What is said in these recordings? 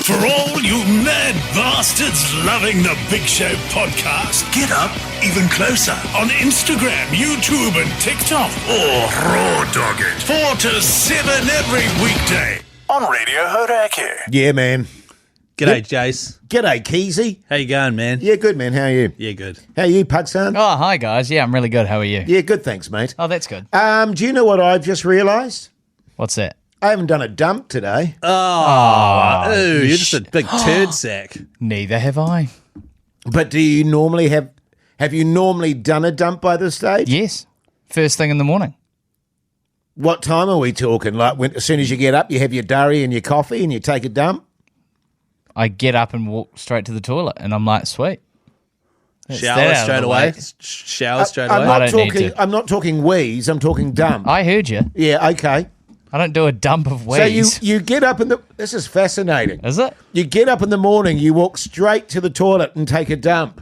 For all you mad bastards loving the Big Show podcast, get up even closer on Instagram, YouTube and TikTok, or raw dog it 4 to 7 every weekday on Radio Hauraki. Yeah, man. G'day, Jase. G'day, Keyzie. How you going, man? Yeah, good, man. How are you? Yeah, good. How are you, Pugson? Oh, hi, guys. Yeah, I'm really good. How are you? Yeah, good, thanks, mate. Oh, that's good. Do you know what I've just realised? What's that? I haven't done a dump today. Ooh, you're just a big turd sack. Neither have I. But do you normally have you normally done a dump by this stage? Yes. First thing in the morning. What time are we talking? Like as soon as you get up, you have your durry and your coffee and you take a dump? I get up and walk straight to the toilet, and I'm like, sweet. That's that Shower out of straight the away. way. Shower straight I'm away. not I don't need talking. to. I'm not talking wheeze. I'm talking dump. I heard you. Yeah, okay. I don't do a dump of So wheeze. you get up in the. This is fascinating. Is it? You get up in the morning, you walk straight to the toilet and take a dump.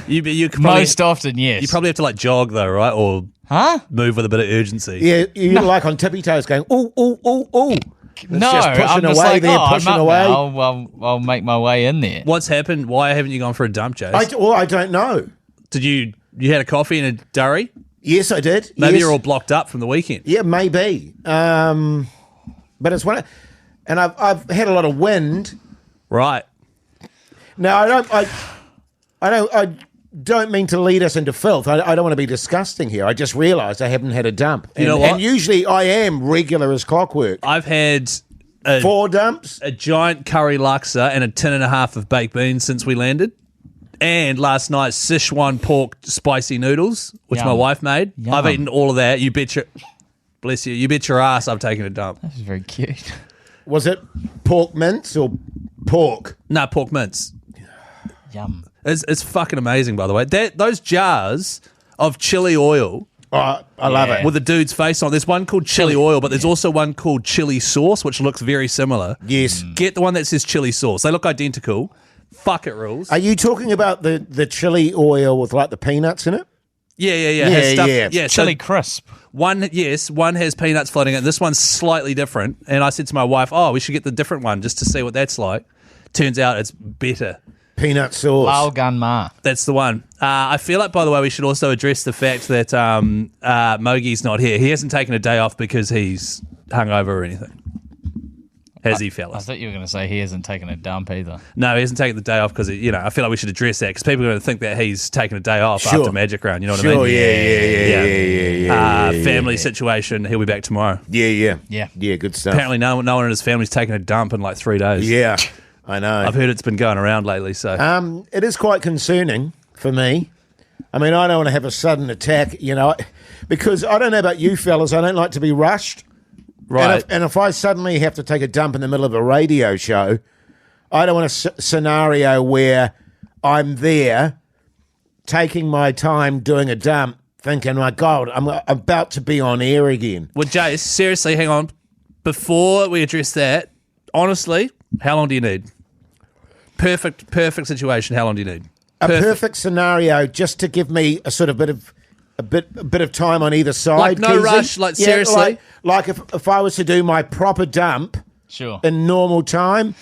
You could probably, Most often, yes. you probably have to like jog though, right? Or Huh? move with a bit of urgency. Yeah, you're like on tippy toes going, ooh, ooh, ooh, ooh. It's No, just pushing I'm just away like, there, oh, pushing I'm up away. now. I'll make my way in there. What's happened? Why haven't you gone for a dump, Jase? I don't know. Did you had a coffee and a durry? Yes, I did. Maybe yes. you're all blocked up from the weekend. Yeah, maybe. But it's one, and I've had a lot of wind. Right. Now I don't mean to lead us into filth. I don't want to be disgusting here. I just realised I haven't had a dump. You know what? And usually I am regular as clockwork. I've had 4 dumps. a giant curry laksa and a tin and a half of baked beans since we landed. And last night, Sichuan pork spicy noodles, which Yum. my wife made. Yum. I've eaten all of that. You bet your, bless you, you bet your ass I've taken a dump. That's very cute. Was it pork mince or pork? No, pork mince. Yum. It's fucking amazing, by the way. Those jars of chili oil Oh, I love it. with the dude's face on. There's one called chili oil, but there's also one called chili sauce, which looks very similar. Yes. Get the one that says chili sauce. They look identical. Fuck it rules. Are you talking about the chili oil with like the peanuts in it? Yeah. Yeah, Has stuff, yeah. so Chili crisp. one has peanuts floating in it. This one's slightly different. And I said to my wife, oh, we should get the different one just to see what that's like. Turns out it's better. Peanut sauce. Lal Gun Ma. That's the one. I feel like, by the way, we should also address the fact that Mogie's not here. He hasn't taken a day off because he's hungover or anything. Has he, I fellas? thought you were going to say he hasn't taken a dump either. No, he hasn't taken the day off because, I feel like we should address that because people are going to think that he's taken a day off Sure. after Magic Round. You know what Sure, I mean? yeah. Family situation. He'll be back tomorrow. Yeah. Yeah. Yeah, good stuff. Apparently, no one in his family's taken a dump in like 3 days. Yeah, I know. I've heard it's been going around lately. So It is quite concerning for me. I mean, I don't want to have a sudden attack, because I don't know about you fellas, I don't like to be rushed. right. And if I suddenly have to take a dump in the middle of a radio show, I don't want a scenario where I'm there taking my time doing a dump thinking, my God, I'm about to be on air again. Well, Jase, seriously, hang on. Before we address that, honestly, how long do you need? Perfect situation. How long do you need? A perfect scenario just to give me a sort of bit of time on either side. Like no Keyzie. rush, like seriously? Like if I was to do my proper dump Sure. in normal time,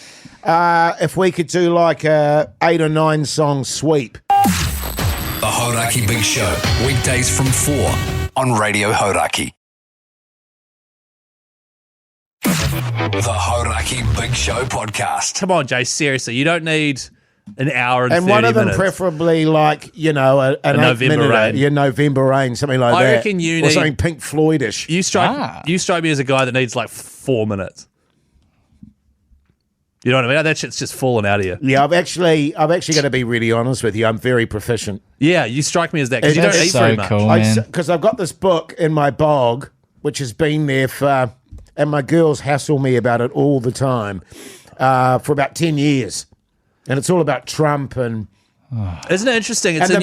if we could do like a 8 or 9 song sweep. The Hauraki Big Show, weekdays from 4 on Radio Hauraki. The Hauraki Big Show podcast. Come on, Jase, seriously. You don't need an hour and 30 And one of them minutes. preferably like, an 8 November minute, Rain. Yeah, November Rain, something like I that. reckon you or need- something Pink Floydish. You strike me as a guy that needs like 4 minutes. You know what I mean? That shit's just falling out of you. Yeah, I've actually got to be really honest with you. I'm very proficient. Yeah, you strike me as that because you That's don't eat so very much. cool. Man. Because I've got this book in my bog, which has been there for, and my girls hassle me about it all the time, for about 10 years. And it's all about Trump and Isn't it interesting? It's and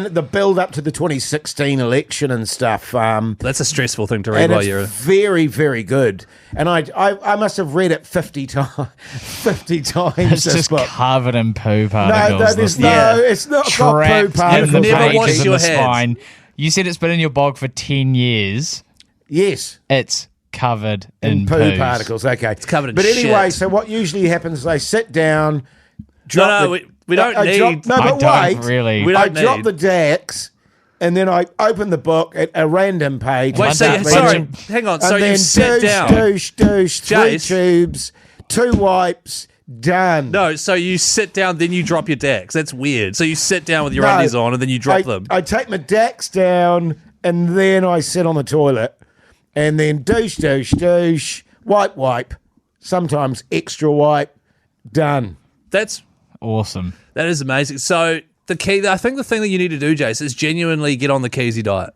in the build up to the 2016 election and stuff. That's a stressful thing to read And while it's you're. very, very good. And I must have read it 50 times. 50 times. It's this just book. covered in poo No, particles. there's This- no. It's not got poo Trapped in particles. the Never pages washed in your the hands. spine. You said it's been in your bog for 10 years. Yes. It's covered in in poo poos. particles. Okay, it's covered in But anyway, shit. so what usually happens is they sit down. We don't need. No, but I don't wait. really. We I don't drop need. the decks, and then I open the book at a random page. Wait, so and sorry, hang on. So you sit down. douche, 3 Jase. tubes, 2 wipes, done. No, so you sit down, then you drop your decks. That's weird. So you sit down with your No, undies on, and then you drop them. I take my decks down, and then I sit on the toilet, and then douche, wipe, sometimes extra wipe, done. That's Awesome. That is amazing. So I think the thing that you need to do, Jase, is genuinely get on the Keyzie diet.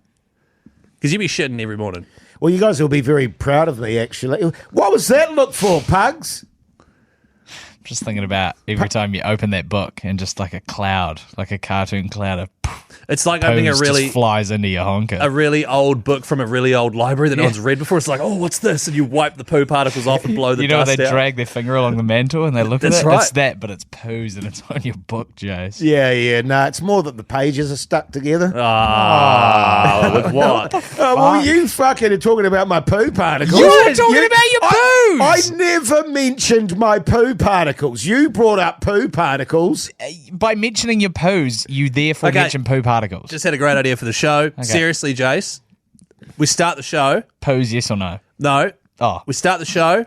Because you be shitting every morning. Well, you guys will be very proud of me, actually. What was that look for, Pugs? Just thinking about every time you open that book and just like a cloud, like a cartoon cloud of It's like opening a poos really just flies into your honker. a really old book from a really old library that no one's read before. It's like, oh, what's this? And you wipe the poo particles off and blow the You know, dust they out. drag their finger along the mantle and they look That's at it. right. It's that, but it's poos and it's on your book, Jase. Yeah. No, it's more that the pages are stuck together. With what? Well, you fucking are talking about my poo particles. You were talking about your I poos! never mentioned my poo particles. You brought up poo particles. By mentioning your poos, you therefore Okay. mention poo particles. Just had a great idea for the show. Seriously, Jase. We start the show. Poos, yes or no? No. Oh. We start the show.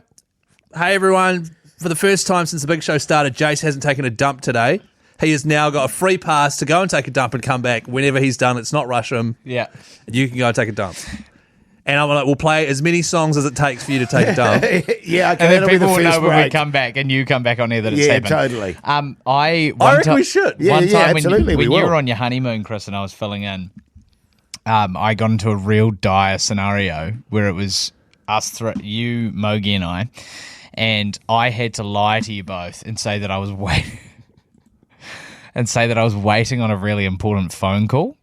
Hey, everyone. For the first time since the big show started, Jase hasn't taken a dump today. He has now got a free pass to go and take a dump and come back whenever he's done. It's not rush him. Yeah. You can go and take a dump. And I'm like, we'll play as many songs as it takes for you to take a dump. Yeah, okay, And then that'll be people the will first know when we break. come back and you come back on here that it's Yeah, happened. totally. I reckon we should. Yeah, One time absolutely, when we you will. were on your honeymoon, Chris, and I was filling in, I got into a real dire scenario where it was us three, you, Mogi, and I had to lie to you both and say that I was waiting, on a really important phone call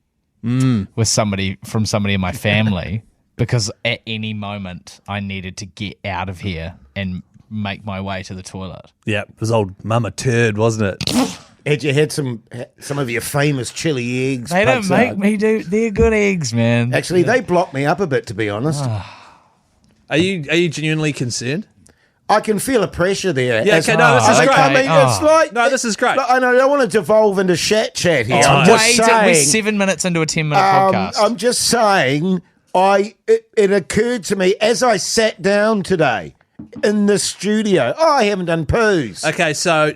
with somebody in my family because at any moment I needed to get out of here and make my way to the toilet. Yeah, it was old Mama Turd, wasn't it? Had you had some of your famous chili eggs? They don't Pugs, make me do. They're good eggs, man. Actually, they block me up a bit, to be honest. Are you genuinely concerned? I can feel a pressure there. Yeah, okay, no, this is great. I mean, it's like... No, this is great. Look, I don't want to devolve into chat here. Oh, I'm just Wait, we're saying... 7 minutes into a 10-minute podcast. I'm just saying, it occurred to me as I sat down today in the studio, I haven't done poos. Okay, so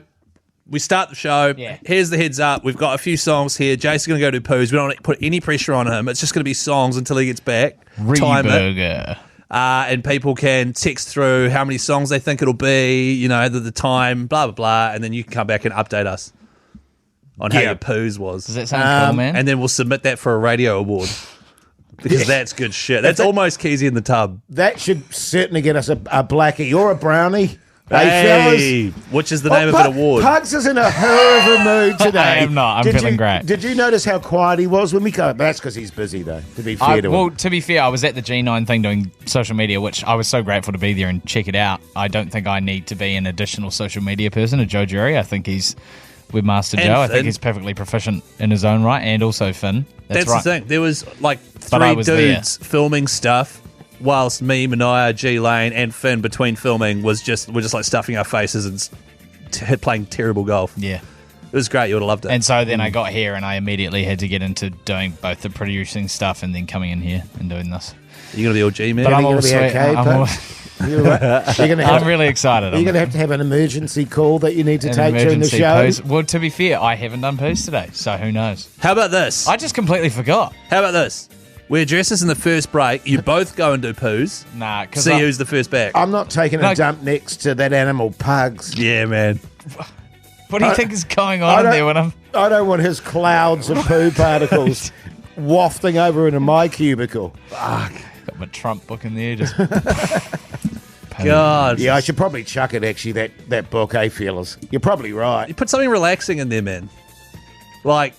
we start the show. Yeah. Here's the heads up. We've got a few songs here. Jason's going to go do poos. We don't want to put any pressure on him. It's just going to be songs until he gets back. Time it. Reburger. And people can text through how many songs they think it'll be, you know, the time, blah, blah, blah. And then you can come back and update us on how Yeah. your poos was. Does that sound cool, man? And then we'll submit that for a radio award. Because that's good shit. That's almost Keyzie in the tub. That should certainly get us a blackie or a brownie. Hey, fellas. Which is the name of an award. Pugs is in a hell of a mood today. I am not. I'm feeling great. Did you notice how quiet he was when we came? That's because he's busy, though, to be fair to him. To be fair, I was at the G9 thing doing social media, which I was so grateful to be there and check it out. I don't think I need to be an additional social media person to Joe Jury. I think he's with Master And Joe. I Finn. think he's perfectly proficient in his own right, and also Finn. That's right. the thing. There was like But I three was dudes filming stuff, whilst me, Minogue, G Lane, and Finn between filming we're just like stuffing our faces and playing terrible golf. Yeah. It was great. You would have loved it. And so then I got here and I immediately had to get into doing both the producing stuff and then coming in here and doing this. You're gonna be all G man. But I'm gonna all be sweet. okay, You're right. I'm really excited. You're going to have an emergency call that you need to An take during the emergency show. poos. Well, to be fair, I haven't done poos today, so who knows? How about this? I just completely forgot. How about this? We address this in the first break. You both go and do poos. Nah, because See who's the first back. I'm not taking No. a dump next to that animal, Pugs. Yeah, man. what do you think is going on in there when I'm... I don't want his clouds of poo particles wafting over into my cubicle. Got my Trump book in there, just... God. Yeah, I should probably chuck it, actually, that book, fellas? You're probably right. You put something relaxing in there, man. Like,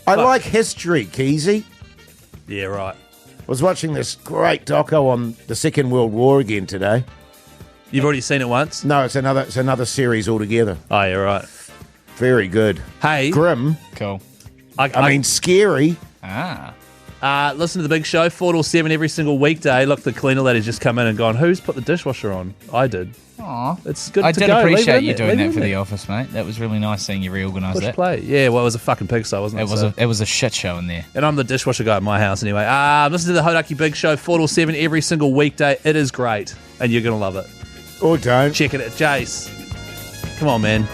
I like history, Keyzie. yeah, right. I was watching this great doco on the Second World War again today. You've already seen it once? No, it's another series altogether. Oh, yeah, right. Very good. Hey. Grim. Cool. I mean, scary. Ah. Listen to the Big Show, 4 till 7 every single weekday. Look, the cleaner lady's just come in and gone, who's put the dishwasher on? I did. Aw. It's good I to did go. appreciate Leave you it in doing there. that for the office, mate. That was really nice seeing you reorganise Push that. play. Yeah, well, it was a fucking pigsty, wasn't it? It was a shit show in there. And I'm the dishwasher guy at my house anyway. Listen to the Hauraki Big Show, 4 till 7 every single weekday. It is great, and you're going to love it. Or don't. Check it out. Jase. Come on, man.